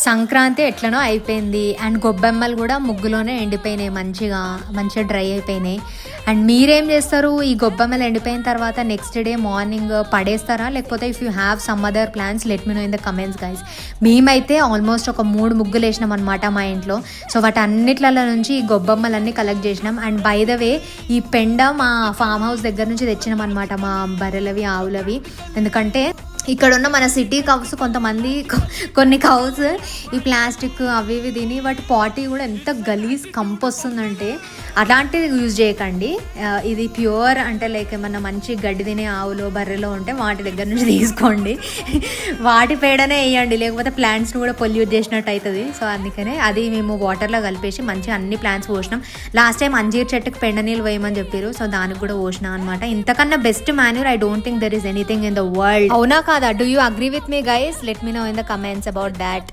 సంక్రాంతి ఎట్లనో అయిపోయింది అండ్ గొబ్బెమ్మలు కూడా ముగ్గులోనే ఎండిపోయినాయి, మంచిగా డ్రై అయిపోయినాయి. అండ్ మీరేం చేస్తారు? ఈ గొబ్బెమ్మలు ఎండిపోయిన తర్వాత నెక్స్ట్ డే మార్నింగ్ పడేస్తారా, లేకపోతే if you have some other plans let me know in the comments guys. మేమైతే ఆల్మోస్ట్ ఒక 3 ముగ్గులు వేసినాం అనమాట మా ఇంట్లో. సో వాటి అన్నిట్లలో నుంచి ఈ గొబ్బెమ్మలన్నీ కలెక్ట్ చేసినాం. అండ్ బై ద వే ఈ పెండ మా ఫామ్ హౌస్ దగ్గర నుంచి తెచ్చినాం అనమాట, మా బర్రెలవి ఆవులవి. ఎందుకంటే ఇక్కడ ఉన్న మన సిటీ కౌస్ కొంతమంది కొన్ని కౌస్ ఈ ప్లాస్టిక్ అవి ఇవి తిని వాటి పాటీ కూడా ఎంత గలీజ్ కంప్ వస్తుందంటే అలాంటిది యూజ్ చేయకండి. ఇది ప్యూర్ అంటే లైక్ ఏమన్నా మంచి గడ్డి తినే ఆవులు బర్రెలో ఉంటే వాటి దగ్గర నుంచి తీసుకోండి, వాటి పేడనే వేయండి, లేకపోతే ప్లాంట్స్ని కూడా పొల్యూట్ చేసినట్టు అవుతుంది. సో అందుకనే అది మేము వాటర్లో కలిపేసి మంచిగా అన్ని ప్లాంట్స్ పోసినాం. లాస్ట్ టైం అంజీర్ చెట్టుకి పెండ నీళ్ళు వేయమని చెప్పారు, సో దానికి కూడా పోసినాం అనమాట. ఇంతకన్నా best manure I don't think there is anything in the world. అవునా కాదా? Do you agree with me guys? Let me know in the comments about that.